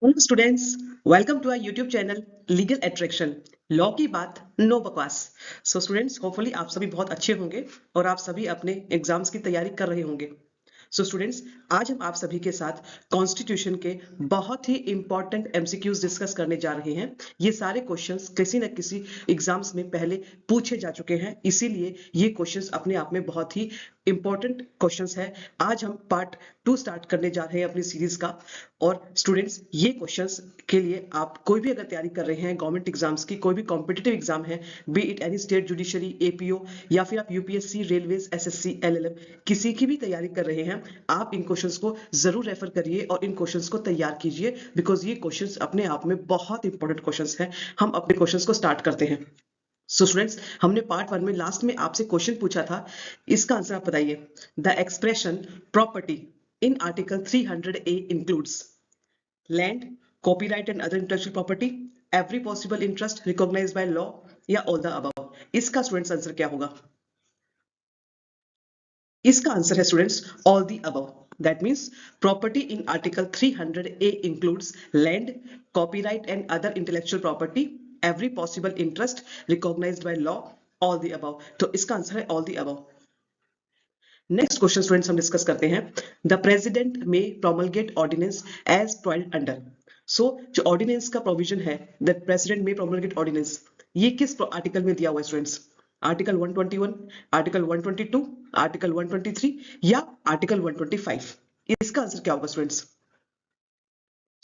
Hello students, welcome to our YouTube channel legal attraction. Law की बात no बकवास। So students, hopefully आप सभी बहुत अच्छे होंगे और आप सभी अपने एग्जाम्स की तैयारी कर रहे होंगे। सो स्टूडेंट्स, आज हम आप सभी के साथ कॉन्स्टिट्यूशन के बहुत ही इंपॉर्टेंट एमसीक्यूज डिस्कस करने जा रहे हैं। ये सारे क्वेश्चंस किसी न किसी एग्जाम्स में पहले पूछे जा चुके हैं, इसीलिए ये क्वेश्चंस अपने आप में बहुत ही इंपॉर्टेंट क्वेश्चंस है। आज हम पार्ट 2 स्टार्ट करने जा रहे हैं अपनी सीरीज का। और स्टूडेंट्स, ये क्वेश्चंस के लिए आप कोई भी अगर तैयारी कर रहे हैं गवर्नमेंट एग्जाम्स की, कोई भी कॉम्पिटिटिव एग्जाम है, B it any state judiciary, APO, या फिर आप यूपीएससी, रेलवेज, एसएससी, एलएलएम, किसी की भी तैयारी कर रहे हैं, आप इन क्वेश्चंस को जरूर रेफर करिए और इन क्वेश्चंस को तैयार कीजिए, बिकॉज ये क्वेश्चंस अपने आप में बहुत इंपॉर्टेंट क्वेश्चंस हैं। हम अपने क्वेश्चंस को स्टार्ट करते हैं। सो स्टूडेंट्स, हमने पार्ट 1 में लास्ट में आपसे क्वेश्चन पूछा था, इसका आंसर आप बताइए। The expression property in article 300A includes land, copyright and other intellectual property, every possible interest recognised by law, या ऑल द अबव। इसका स्टूडेंट्स आंसर क्या होगा? इसका आंसर है students all the above. That means property in article 300A includes land, copyright and other intellectual property, every possible interest recognised by law, all the above. तो इसका answer है all the above. Next question students हम discuss करते हैं। The president may promulgate ordinance as provided under. So जो ordinance का provision है, the president may promulgate ordinance, ये किस आर्टिकल में दिया हुआ है स्टूडेंट्स? आर्टिकल 121, आर्टिकल 122, आर्टिकल 123, या आर्टिकल 125? इसका आंसर क्या होगा स्टूडेंट्स?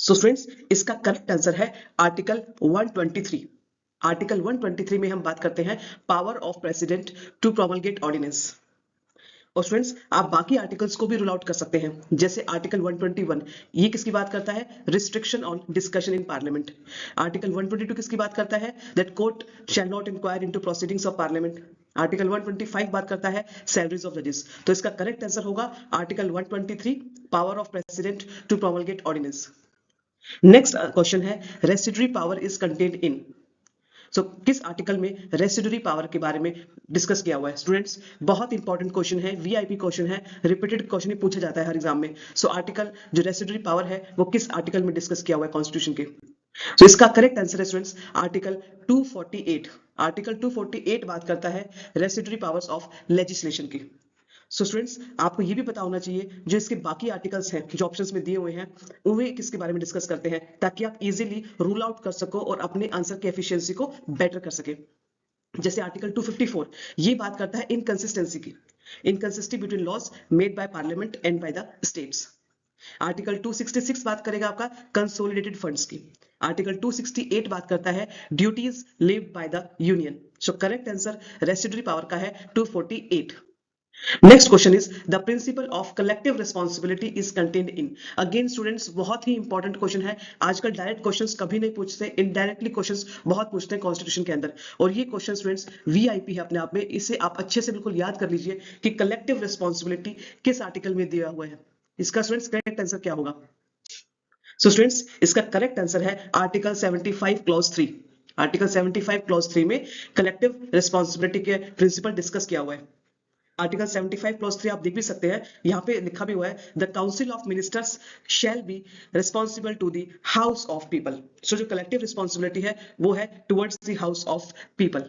सो स्टूडेंट्स, इसका करेक्ट आंसर है आर्टिकल 123। आर्टिकल 123 में हम बात करते हैं power of president to promulgate ordinance. और स्टूडेंट्स, आप बाकी आर्टिकल्स को भी रूल आउट कर सकते हैं, जैसे आर्टिकल 121, ये किसकी बात करता है? Restriction on discussion in parliament. Article 122 किसकी बात करता है? That court shall not inquire into proceedings of parliament. Article 125 बात करता है सैलरीज ऑफ जजेस। तो इसका करेक्ट आंसर होगा article 123, power of president to promulgate ordinance. Next question है, residuary power is contained in. So किस आर्टिकल में रेसिडुअरी पावर के बारे में डिस्कस किया हुआ है? स्टूडेंट्स, बहुत इंपॉर्टेंट क्वेश्चन है, वीआईपी क्वेश्चन है, रिपीटेड क्वेश्चन ही पूछा जाता है हर एग्जाम में। सो आर्टिकल जो रेसिडुअरी पावर है वो किस आर्टिकल में डिस्कस किया हुआ है कॉन्स्टिट्यूशन के? सो इसका करेक्ट आंसर है स्टूडेंट्स आर्टिकल 248। आर्टिकल 248 बात करता है रेसिडुअरी पावर्स ऑफ लेजिस्लेशन की। सो स्टूडेंट्स, आपको ये भी पता होना चाहिए जो इसके बाकी आर्टिकल्स हैं जो ऑप्शंस में दिए हुए हैं, वे किसके बारे में डिस्कस करते हैं, ताकि आप इजीली रूल आउट कर सको और अपने आंसर की एफिशिएंसी को बेटर कर सके। जैसे आर्टिकल 254, ये बात करता है इनकंसिस्टेंसी की, inconsistency between laws made by parliament and by the states. Article 266 बात करेगा आपका कंसोलिडेटेड फंड्स की। आर्टिकल 268 बात करता है duties lived by the union. So correct answer residuary power का है 248। Next question is the principle of collective responsibility is contained in. Again students, बहुत ही इंपॉर्टेंट क्वेश्चन है। आजकल डायरेक्ट क्वेश्चंस कभी नहीं पूछते, इनडायरेक्टली क्वेश्चंस बहुत पूछते हैं कॉन्स्टिट्यूशन के अंदर, और ये क्वेश्चन स्टूडेंट्स वीआईपी है अपने आप में। इसे आप अच्छे से बिल्कुल याद कर लीजिए कि कलेक्टिव रिस्पॉन्सिबिलिटी किस आर्टिकल में दिया हुआ है। इसका स्टूडेंट्स करेक्ट आंसर क्या होगा? सो स्टूडेंट्स, इसका करेक्ट आंसर है आर्टिकल 75 क्लॉज 3। आर्टिकल 75 क्लॉज 3 में कलेक्टिव रिस्पॉन्सिबिलिटी के प्रिंसिपल डिस्कस किया हुआ है। आर्टिकल 75 क्लॉज 3 आप देख भी सकते हैं, यहाँ पे लिखा भी हुआ है the council of ministers shall be responsible to the house of people. So जो कलेक्टिव रिस्पॉन्सिबिलिटी है वो है towards the house of people.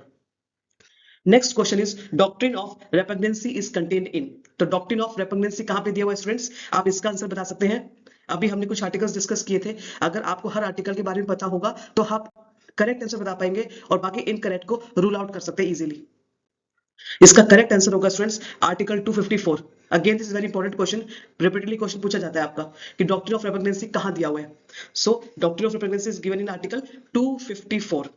Next question is doctrine of repugnancy is contained in. तो डॉक्ट्रिन ऑफ रेपग्नेंसी कहां पे दिया हुआ है स्टूडेंट्स? आप इसका आंसर बता सकते हैं। अभी हमने कुछ आर्टिकल्स डिस्कस किए थे, अगर आपको हर आर्टिकल के बारे में पता होगा तो आप करेक्ट आंसर बता पाएंगे और बाकी इनकरेक्ट को रूल आउट कर सकते हैं इजीली। इसका करेक्ट आंसर होगा students article 254। Again this is very important question, repeatedly question पूछा जाता है आपका कि डॉक्ट्रिन ऑफ रेपग्नेंसी कहां दिया हुआ है। So doctrine of repugnancy is given in article 254।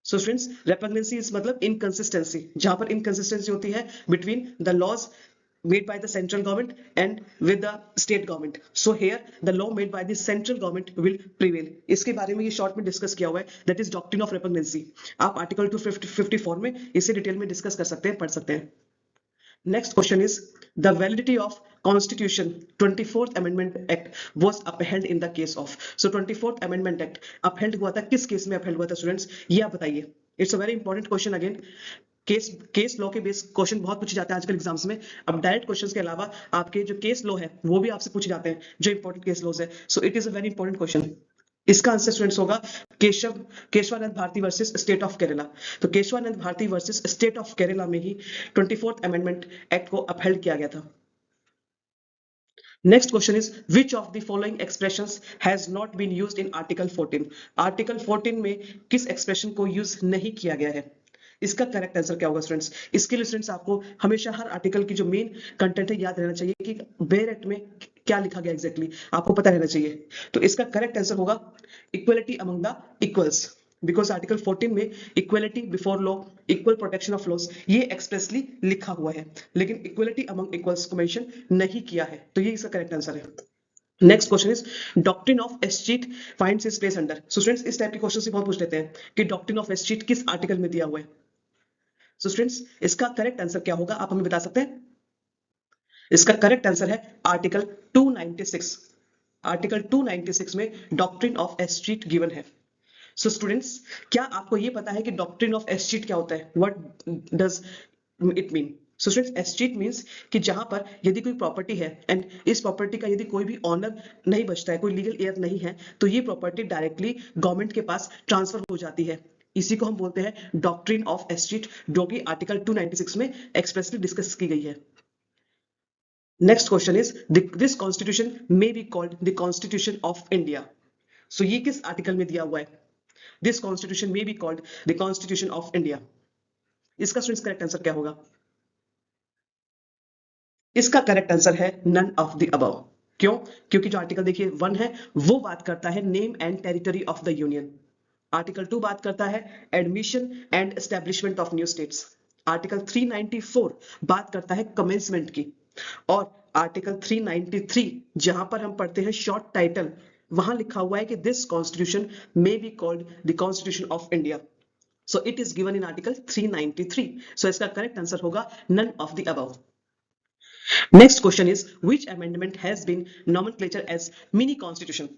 So students, repugnancy is मतलब इनकंसिस्टेंसी, जहां पर इनकंसिस्टेंसी होती है between the laws made by the central government and with the state government. So here the law made by the central government will prevail. इसके बारे में ये short में डिस्कस किया हुआ है, that is doctrine of repugnancy. आप article 254 में इसे डिटेल में डिस्कस कर सकते हैं, पढ़ सकते हैं। Next question is the validity of constitution 24th amendment act was upheld in the case of। So 24th amendment act upheld हुआ था, किस केस में upheld हुआ था स्टूडेंट्स, ये आप बताइए। It's a very important question again. Case law के बेस क्वेश्चन बहुत पूछे जाते हैं आजकल एग्जाम्स में। अब डायरेक्ट क्वेश्चंस के अलावा आपके जो केस लॉ है वो भी आपसे पूछे जाते हैं, जो इंपॉर्टेंट केस लॉज है। So it is a very important question. इसका आंसर स्टूडेंट्स होगा Kesavananda Bharati versus state of Kerala. तो Kesavananda Bharati versus state of Kerala में ही 24th अमेंडमेंट एक्ट को अपहेल्ड किया गया था। Next question is which of the following expressions has not been used in Article 14? Article 14 में किस expression को use नहीं किया गया है? इसका करेक्ट आंसर क्या होगा स्टूडेंट्स? इसके लिए स्टूडेंट्स आपको हमेशा हर आर्टिकल की जो मेन कंटेंट है याद रहना चाहिए कि बेयर एक्ट में क्या लिखा गया एग्जैक्टली आपको पता रहना चाहिए। तो इसका करेक्ट आंसर होगा equality among the equals, because article 14 में equality before law, equal protection of laws ये एक्सप्रेसली लिखा हुआ है, लेकिन इक्वलिटी अमंग इक्वल्स को मेंशन नहीं किया है। तो ये इसका करेक्ट आंसर है। Next question is doctrine of escheat finds its place under. So students इस टाइप के क्वेश्चन से बहुत पूछ लेते हैं कि डॉक्ट्रिन ऑफ एस्चीट किस आर्टिकल में दिया हुआ है। सो स्टूडेंट्स इसका करेक्ट आंसर क्या होगा आप हमें बता सकते हैं? इसका करेक्ट आंसर है आर्टिकल 296। आर्टिकल 296 में डॉक्ट्रिन ऑफ एस्चीट गिवन है। सो स्टूडेंट्स क्या आपको ये पता है कि डॉक्ट्रिन ऑफ एस्चीट क्या होता है? What does it mean? So students escheat means कि जहां पर यदि कोई प्रॉपर्टी है एंड इस प्रॉपर्टी का यदि कोई भी ऑनर नहीं बचता है, कोई लीगल एयर नहीं है, तो ये प्रॉपर्टी डायरेक्टली गवर्नमेंट के पास ट्रांसफर हो जाती है। इसी को हम बोलते हैं डॉक्ट्रिन ऑफ एस्चीट, जो कि आर्टिकल 296 में एक्सप्रेसली डिस्कस की गई है। Next question is this constitution may be called the constitution of India. So ये किस आर्टिकल में दिया हुआ है? This constitution may be called the constitution of India. इसका स्टूडेंट्स करेक्ट आंसर क्या होगा? इसका करेक्ट आंसर है नन ऑफ द अबव। क्यों? क्योंकि जो आर्टिकल देखिए 1 है वो बात करता है name and territory of the union. Article 2 बात करता है admission and establishment of new states. Article 394 बात करता है कमेंसमेंट की। और आर्टिकल 393 जहां पर हम पढ़ते हैं शॉर्ट टाइटल, वहां लिखा हुआ है कि this constitution may be called the constitution of India. So it is given in article 393। So इसका करेक्ट आंसर होगा none of the above. Next question is which amendment has been nomenclature as mini constitution.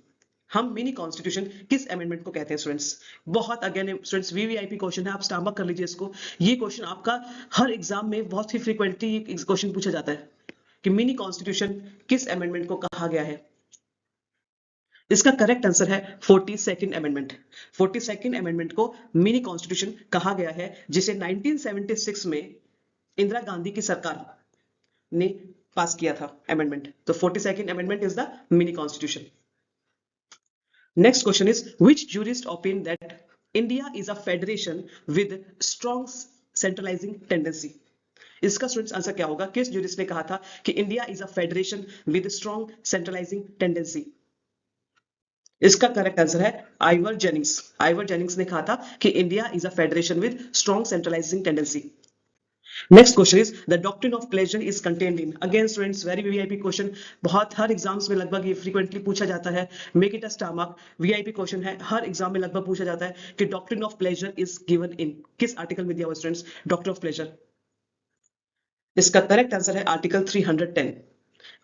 हम mini constitution किस amendment को कहते हैं students? बहुत again students VVIP question है, आप स्टार्ट कर लीजिए इसको। ये क्वेश्चन आपका हर एग्जाम में बहुत ही फ्रीक्वेंटली क्वेश्चन पूछा जाता है कि मिनी कॉन्स्टिट्यूशन किस अमेंडमेंट को कहा गया है। इसका करेक्ट आंसर है 42nd अमेंडमेंट। 42nd अमेंडमेंट को मिनी कॉन्स्टिट्यूशन कहा गया है, जिसे 1976 में इंदिरा गांधी की सरकार ने पास किया था अमेंडमेंट। तो 42nd amendment is the mini constitution. Next question is which jurist open that India is a federation with strong centralising tendency. इसका स्टूडेंट्स आंसर क्या होगा? किस जूरिस्ट ने कहा था कि India is a federation with strong centralising tendency? इसका correct answer है आइवर जेनिंग्स। आइवर जेनिंग्स ने कहा था कि India is a federation with strong centralising tendency. Next question is the doctrine of pleasure is contained in. Again students very VIP question, बहुत हर exams में लगभग ये फ्रीक्वेंटली पूछा जाता है। Make it a star mark, VIP question है, हर exam में लगभग पूछा जाता है कि doctrine of pleasure is given इन किस आर्टिकल में दिया हुआ स्टूडेंट्स डॉक्ट्रिन ऑफ प्लेजर? इसका करेक्ट आंसर है आर्टिकल 310।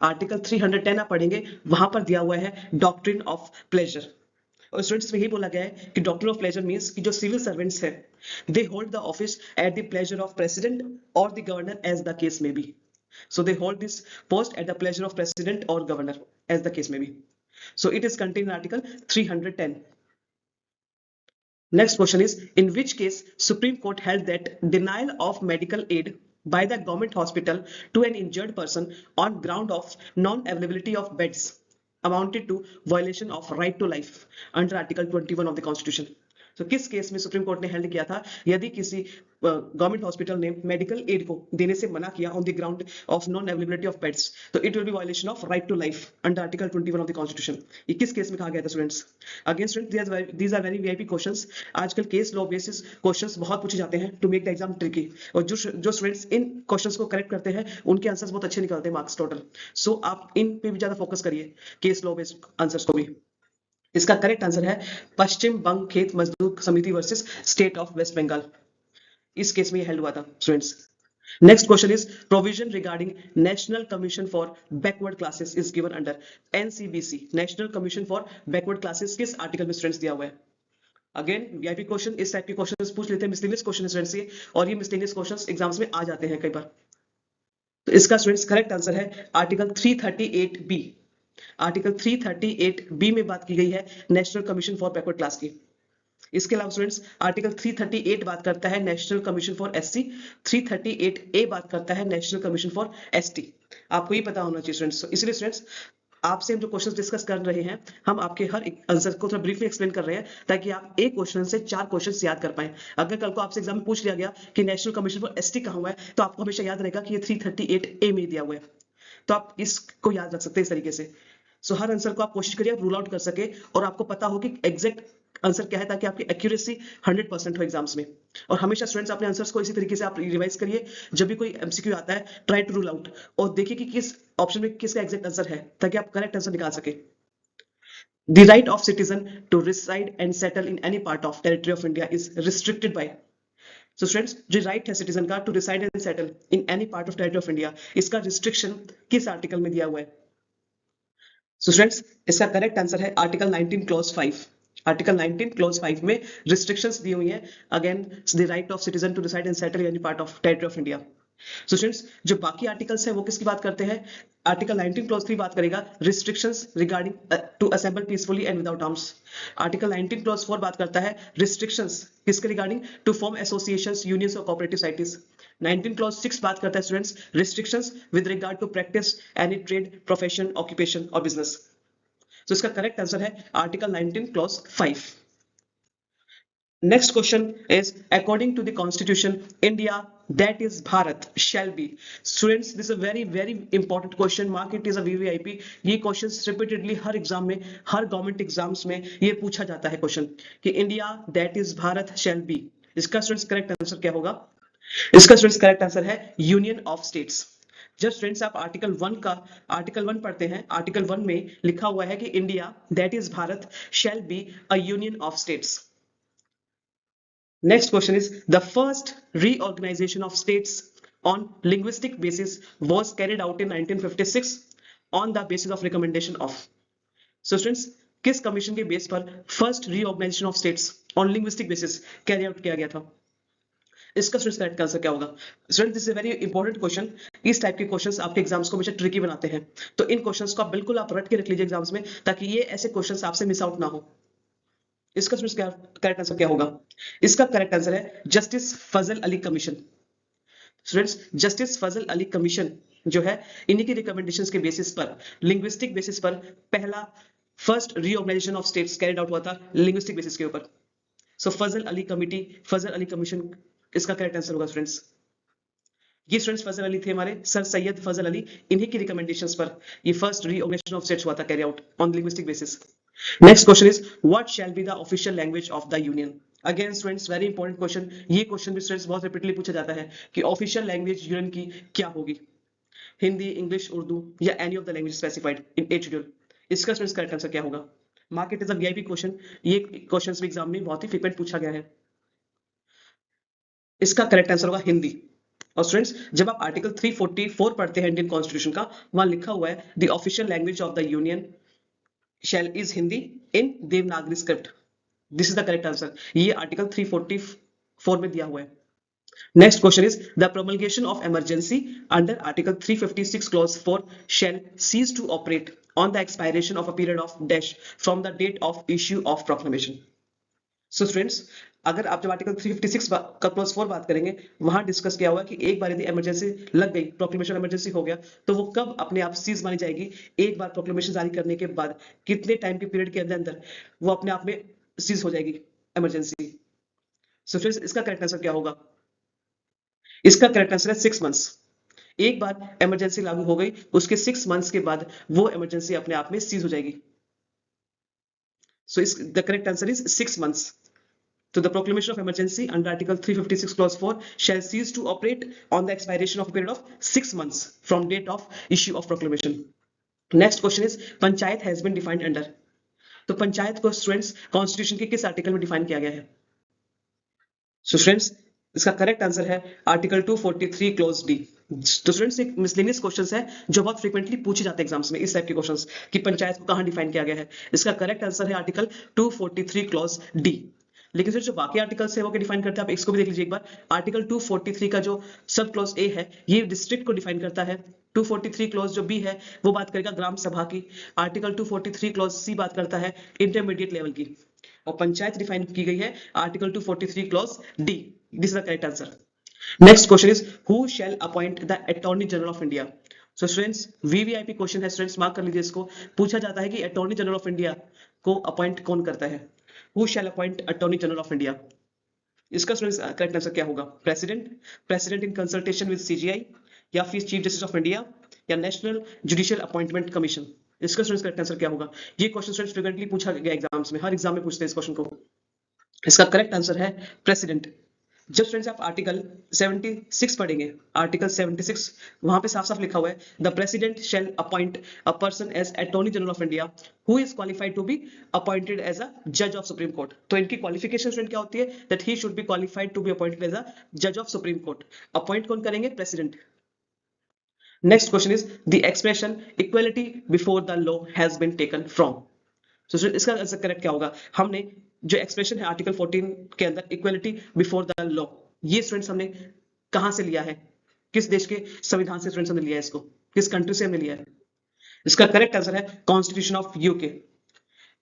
आर्टिकल 310 आप पढ़ेंगे, वहां पर दिया हुआ है डॉक्ट्रिन ऑफ प्लेजर। और स्टूडेंट्स में यही बोला गया है कि डॉक्ट्रिन ऑफ प्लेजर मींस कि जो सिविल सर्वेंट्स है they hold the office at the pleasure of president और the governor as the case may be. So they hold this post at the pleasure of president और governor as the case may be. So it is contained in article 310। Next question is in which case Supreme Court held that denial of medical aid by the government hospital to an injured person on ground of non-availability of beds amounted to violation of right to life under Article 21 of the Constitution. तो किस केस में supreme court ने held किया था? यदि किसी government hospital ने मेडिकल एड को देने से मना किया on the ground of non availability of beds, तो it will be violation of right to life under article 21 of the constitution. ये किस केस में कहा गया था students? Again students these are very VIP questions. आजकल केस लॉ बेसिस क्वेश्चंस बहुत पूछे जाते हैं to make the exam tricky, और जो स्टूडेंट्स इन क्वेश्चंस को करेक्ट करते हैं उनके आंसर्स बहुत अच्छे निकलते हैं मार्क्स टोटल। सो आप इन पे भी ज्यादा फोकस करिए, केस लॉ बेस्ड आंसर्स को भी। इसका करेक्ट आंसर है Paschim Banga Khet Mazdoor Samiti versus state of West Bengal. इस केस में ये हेल्ड हुआ था students. Next question is provision regarding national commission for backward classes is given under NCBC. National commission for backward classes किस आर्टिकल में स्टूडेंट्स दिया हुआ है? अगेन वीआईपी क्वेश्चन, इस टाइप के क्वेश्चंस पूछ लेते हैं, मिसलेनियस क्वेश्चन स्टूडेंट्स ये, और ये मिसलेनियस क्वेश्चंस एग्जाम्स में आ जाते हैं कई बार। तो इसका स्टूडेंट्स करेक्ट आंसर है आर्टिकल 338 बी। आर्टिकल 338 बी में बात की गई है national commission for backward class की। इसके अलावा स्टूडेंट्स आर्टिकल 338 बात करता है नेशनल कमीशन फॉर एससी, 338 ए बात करता है नेशनल कमीशन फॉर एसटी। आपको ये पता होना चाहिए स्टूडेंट्स। इसलिए स्टूडेंट्स आपसे हम जो क्वेश्चंस डिस्कस कर रहे हैं, हम आपके हर एक आंसर को थोड़ा ब्रीफली एक्सप्लेन कर रहे हैं ताकि आप एक क्वेश्चन से 4 क्वेश्चंस याद कर पाएं। अगर कल को आपसे एग्जाम में पूछ लिया गया कि नेशनल कमीशन फॉर एसटी कहां हुआ है, तो आपको हमेशा याद रहेगा कि ये 338 ए में दिया हुआ है, तो आप इसको याद रख सकते हैं इस तरीके से। सो हर आंसर को आप कोशिश करिए आप रूल आउट कर सके और आपको पता हो कि एग्जैक्ट आंसर क्या है, ताकि आपकी एक्यूरेसी 100% हो एग्जाम्स में। और हमेशा स्टूडेंट्स अपने आंसर्स को इसी तरीके से आप रिवाइज करिए, जब भी कोई एमसीक्यू आता है ट्राई टू रूल आउट और देखिए कि किस ऑप्शन में किसका एग्जैक्ट आंसर है, ताकि आप करेक्ट आंसर निकाल सके। The right of citizen to reside and settle in any part of territory of India is restricted by। So students, जो राइट है सिटीजन का to reside and settle in any part of territory of India, इसका restriction किस article में दिया हुआ है? So students इसका करेक्ट आंसर है आर्टिकल 19 क्लॉज 5। आर्टिकल 19 क्लॉज 5 में रिस्ट्रिक्शंस दी हुई हैं again the right of citizen to reside and settle in any part of territory of India. So students जो बाकी आर्टिकल्स हैं वो किसकी बात करते हैं? आर्टिकल 19 क्लॉज 3 बात करेगा restrictions regarding to assemble peacefully and without arms. Article 19 clause 4 बात करता है रिस्ट्रिक्शंस किसके regarding? To form associations, unions और कोऑपरेटिव सोसाइटीज। 19 क्लॉज 6 बात करता है students restrictions with regard to practise any trade, profession, occupation और बिजनेस। तो इसका करेक्ट आंसर है article 19 clause 5। Next question is according to the constitution India, that is Bharat, shall be। Students this is a very important question, mark it is a VVIP। ये questions repeatedly हर exam में, हर government exams में ये पूछा जाता है question कि India that is Bharat shall be। इसका students correct answer क्या होगा? इसका स्टूडेंट्स करेक्ट आंसर है यूनियन ऑफ स्टेट्स। जब स्टूडेंट्स आप आर्टिकल 1 पढ़ते हैं, आर्टिकल 1 में लिखा हुआ है कि India that is Bharat shall be a union of states। Next question is the first reorganization of states on linguistic basis was carried out in 1956 on the basis of recommendation of। So students किस commission के base पर first reorganisation of states on linguistic basis carry out किया गया था? इसका students correct answer क्या होगा? Student this is very important question. इस टाइप के क्वेश्चंस आपके एग्जाम्स को हमेशा ट्रिकी बनाते हैं, तो इन क्वेश्चंस को आप बिल्कुल आप रट के रख लीजिए एग्जाम्स में, ताकि ये ऐसे क्वेश्चंस आपसे मिस आउट ना हो। इसका करेक्ट आंसर क्या होगा? इसका करेक्ट आंसर है जस्टिस फजल अली कमीशन। स्टूडेंट्स जस्टिस फजल अली कमीशन जो है इन्हीं की रिकमेंडेशंस के बेसिस पर, लिंग्विस्टिक बेसिस पर पहला first reorganisation of states carried out हुआ था लिंग्विस्टिक बेसिस के ऊपर। So Fazal Ali committee, Fazal Ali commission इसका करेक्ट आंसर होगा स्टूडेंट्स। ये स्टूडेंट्स फजल अली थे हमारे सर सैयद फजल अली, इन्हीं की रिकमेंडेशंस पर ये फर्स्ट रीऑर्गेनाइजेशन ऑफ स्टेट्स हुआ था carry out on linguistic basis. Next question is what shall be the official language of the union? Again students very important question। ये क्वेश्चन भी स्टूडेंट्स बहुत रिपीटली पूछा जाता है कि ऑफिशियल लैंग्वेज यूनियन की क्या होगी, हिंदी, इंग्लिश, उर्दू या any of the language specified in H schedule. इसका स्टूडेंट्स करेक्ट आंसर क्या होगा? Mark it is a VIP question, ये क्वेश्चंस भी एग्जाम में बहुत ही फ्रीक्वेंट पूछा गया है। इसका करेक्ट आंसर होगा हिंदी। और स्टूडेंट्स जब आप आर्टिकल 344 पढ़ते हैं इंडियन कॉन्स्टिट्यूशन का, वहां लिखा हुआ है the official language of the union shall is Hindi in Devanagari script। This is the correct answer। ये आर्टिकल 344 में दिया हुआ है। Next question is the promulgation of emergency under article 356 clause 4 shall cease to operate on the expiration of a period of dash from the date of issue of proclamation। So students अगर आप जब article 356 का clause 4 बात करेंगे, वहां discuss किया हुआ कि एक बार यदि इमरजेंसी लग गई, प्रोक्लेमेशन इमरजेंसी हो गया, तो वो कब अपने आप सीज मानी जाएगी? एक बार प्रोक्लेमेशन जारी करने के बाद कितने टाइम के पीरियड के अंदर वो अपने आप में सीज हो जाएगी इमरजेंसी। सो फ्रेंड्स इसका करेक्ट आंसर क्या होगा? इसका करेक्ट आंसर है 6 मंथ्स। एक बार इमरजेंसी लागू हो गई, उसके 6 मंथ्स के बाद वो इमरजेंसी अपने आप में सीज हो जाएगी। So the correct answer is 6 months. So the proclamation of emergency under Article 356 Clause 4 shall cease to operate on the expiration of a period of 6 months from date of issue of proclamation। Next question is panchayat has been defined under। तो पंचायत को students constitution के किस article में define किया गया है? So students इसका correct answer है आर्टिकल 243 क्लोज डी। तो स्टूडेंट्स एक मिसलेनियस क्वेश्चंस है जो बहुत फ्रीक्वेंटली पूछे जाते हैं एग्जाम्स में, इस टाइप के क्वेश्चंस कि पंचायत को कहां डिफाइन किया गया है। इसका करेक्ट आंसर है आर्टिकल 243 क्लोज डी। लेकिन जो बाकी आर्टिकल्स है वो क्या डिफाइन करता है, आप इसको भी देख लीजिए एक बार। आर्टिकल 243 का जो सब क्लॉज ए है ये डिस्ट्रिक्ट को डिफाइन करता है। 243 क्लॉज जो बी है वो बात करेगा ग्राम सभा की। आर्टिकल 243 क्लॉज सी बात करता है इंटरमीडिएट लेवल की। और पंचायत डिफाइन की गई है article 243 clause D. This is the correct answer. Next question is who shall appoint the attorney general of India. So students VVIP question है स्टूडेंट्स, मार्क कर लीजिए इसको। पूछा जाता है कि अटॉर्नी जनरल ऑफ इंडिया को अपॉइंट कौन करता है। Who shall appoint attorney general of India. इसका स्टूडेंट्स करेक्ट आंसर क्या होगा, president, president in consultation with CJI, या फिर चीफ जस्टिस ऑफ इंडिया, या नेशनल जुडिशियल अपॉइंटमेंट कमीशन। इसका स्टूडेंट्स करेक्ट आंसर क्या होगा। ये क्वेश्चन स्टूडेंट्स फ्रीक्वेंटली पूछा गया एग्जाम्स में, हर एग्जाम में पूछते हैं इस क्वेश्चन को। इसका करेक्ट आंसर है प्रेसिडेंट। जब स्टूडेंट्स आप आर्टिकल 76 पढ़ेंगे, आर्टिकल 76 वहां पे साफ साफ लिखा हुआ है the president shall appoint a person as attorney general of India who is qualified to be appointed as a जज ऑफ सुप्रीम कोर्ट। तो इनकी क्वालिफिकेशन स्टूडेंट क्या होती है, that he should be qualified to be appointed as a जज of supreme court. Appoint कौन करेंगे, president. Next question is the expression equality before the law has been taken from. तो इसका आंसर करेक्ट क्या होगा। हमने जो एक्सप्रेशन है आर्टिकल 14 के अंदर इक्वालिटी बिफोर द लॉ, ये स्टूडेंट्स हमने कहां से लिया है, किस देश के संविधान से स्टूडेंट्स हमने लिया है इसको, किस कंट्री से हमने लिया है। इसका करेक्ट आंसर है constitution of UK.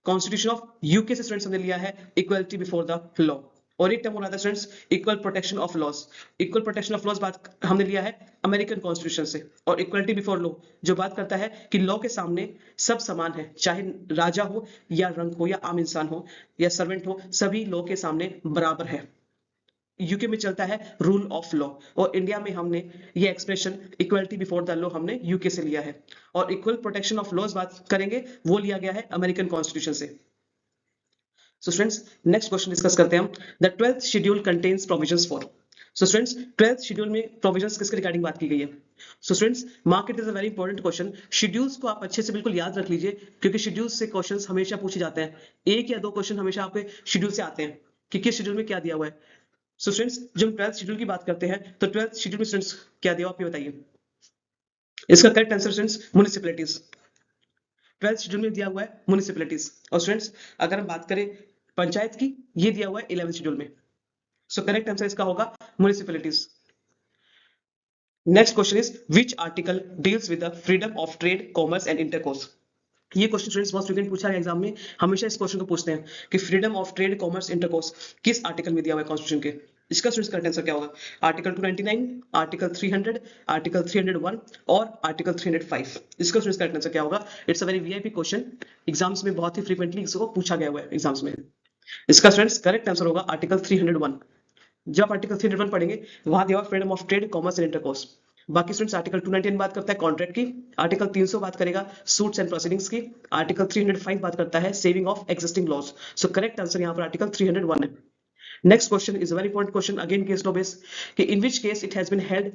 Constitution of UK से स्टूडेंट्स हमने लिया है इक्वालिटी बिफोर द लॉ। और एक टर्म हो रहा था students equal protection of laws. Equal protection of laws बात हमने लिया है अमेरिकन कॉन्स्टिट्यूशन से। और इक्वलिटी बिफोर लॉ जो बात करता है कि लॉ के सामने सब समान है, चाहे राजा हो या रंक हो या आम इंसान हो या सर्वेंट हो, सभी लॉ के सामने बराबर है। यूके में चलता है रूल ऑफ लॉ, और इंडिया में हमने ये expression equality before the law हमने यूके से लिया है। और इक्वल प्रोटेक्शन ऑफ लॉज बात करेंगे वो लिया गया है अमेरिकन कॉन्स्टिट्यूशन से। So students, next question discuss करते हैं हम। The 12th schedule contains provisions for. So students, 12th schedule में provisions किसके रिगार्डिंग बात की गई है। So students, mark it is a very important question. Schedules को आप अच्छे से बिल्कुल याद रख लीजिए, क्योंकि schedules से questions हमेशा पूछे जाते हैं। एक या दो क्वेश्चन हमेशा आपके schedule से आते हैं कि किस schedule में क्या दिया हुआ है। So students, जब हम 12th schedule की बात करते हैं तो 12th schedule में students क्या दिया हुआ आप ये बताइए। इसका correct answer students municipalities. 12th schedule में दिया हुआ है म्युनिसिपैलिटीज। और स्टूडेंट्स अगर हम बात करें पंचायत की, ये दिया हुआ है 11th शेड्यूल में। सो करेक्ट आंसर इसका होगा municipalities. Next question is which article deals with the freedom of trade, commerce and intercourse. ये क्वेश्चन स्टूडेंट्स बहुत फ्रीक्वेंट पूछा है एग्जाम में, हमेशा इस क्वेश्चन को पूछते हैं कि freedom of trade, commerce, intercourse किस आर्टिकल में दिया हुआ है कॉन्स्टिट्यूशन के। इसका स्टूडेंट्स करेक्ट आंसर क्या होगा, आर्टिकल 299, आर्टिकल 300, आर्टिकल 301 और आर्टिकल 305। इसका स्टूडेंट्स करेक्ट आंसर क्या होगा। It's a very VIP question, exams में बहुत ही फ्रीक्वेंटली इसको पूछा गया हुआ है एग्जाम्स में। इसका स्टूडेंट्स करेक्ट आंसर होगा आर्टिकल 301। जब आप आर्टिकल 301 पढ़ेंगे वहां दिया हुआ freedom of trade, commerce and intercourse. बाकी स्टूडेंट्स आर्टिकल 299 बात करता है कॉन्ट्रैक्ट की, आर्टिकल 300 बात करेगा सूट्स एंड प्रोसीडिंग्स की, आर्टिकल 305 बात करता है saving of existing laws. So correct answer यहां पर आर्टिकल 301 है। Next question is a very important question again case law base, कि in which case it has been held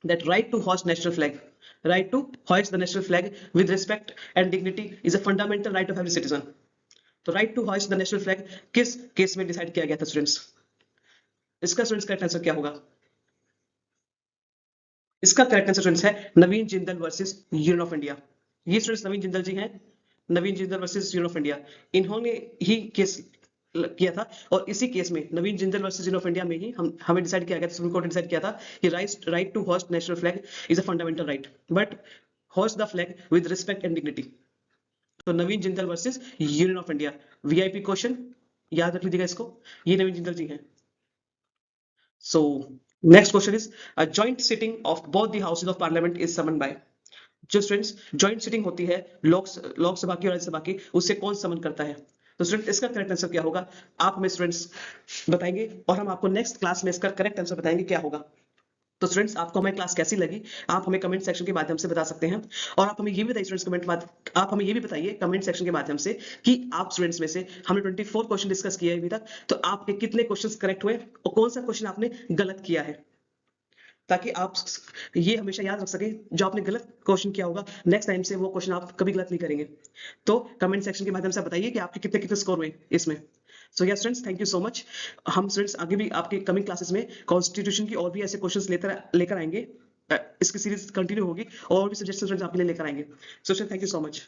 that right to hoist national flag, right to hoist the national flag with respect and dignity is a fundamental right of every citizen. तो right to hoist the national flag किस केस में decide किया गया था students. इसका students correct answer क्या होगा। इसका करेक्ट आंसर स्टूडेंट्स है Naveen Jindal versus union of India. ये स्टूडेंट्स नवीन जिंदल जी हैं, Naveen Jindal versus union of India, इन्होंने ही केस किया था। और इसी केस में Naveen Jindal versus union of India में ही हमें डिसाइड किया गया था, सुप्रीम कोर्ट ने डिसाइड किया था कि right to hoist national flag is a fundamental right, but hoist the flag with respect and dignity. तो Naveen Jindal versus union of India, VIP question याद रख लीजिएगा इसको, ये नवीन जिंदल जी हैं। So next question is a joint sitting of both the houses of parliament is summon by. जो students joint sitting होती है लोकसभा की और राज्यसभा की, उससे कौन समन करता है। तो स्टूडेंट इसका करेक्ट आंसर क्या होगा आप हमें स्टूडेंट्स बताएंगे, और हम आपको नेक्स्ट क्लास में इसका करेक्ट आंसर बताएंगे क्या होगा। तो स्टूडेंट्स आपको हमारी क्लास कैसी लगी आप हमें कमेंट सेक्शन के माध्यम से बता सकते हैं। और आप हमें ये भी बताइए स्टूडेंट्स आप हमें ये भी बताइए कमेंट सेक्शन के माध्यम से कि आप स्टूडेंट्स में से हमने 24 क्वेश्चन डिस्कस किए अभी तक, तो आपके कितने क्वेश्चंस करेक्ट हुए और कौन सा क्वेश्चन आपने गलत किया है, ताकि आप ये हमेशा याद रख सके जो आपने गलत क्वेश्चन किया होगा नेक्स्ट टाइम से वो क्वेश्चन आप कभी गलत नहीं करेंगे। तो कमेंट सेक्शन के माध्यम से बताइए कि आपके कितने कितने स्कोर हुए इसमें। So yes students, thank you so much. हम स्टूडेंट्स आगे भी आपके कमिंग क्लासेस में कॉन्स्टिट्यूशन की और भी ऐसे क्वेश्चंस लेकर आएंगे, इसकी सीरीज कंटिन्यू होगी और भी सब्जेक्ट्स स्टूडेंट्स आपके लिए लेकर आएंगे। So thank you so much.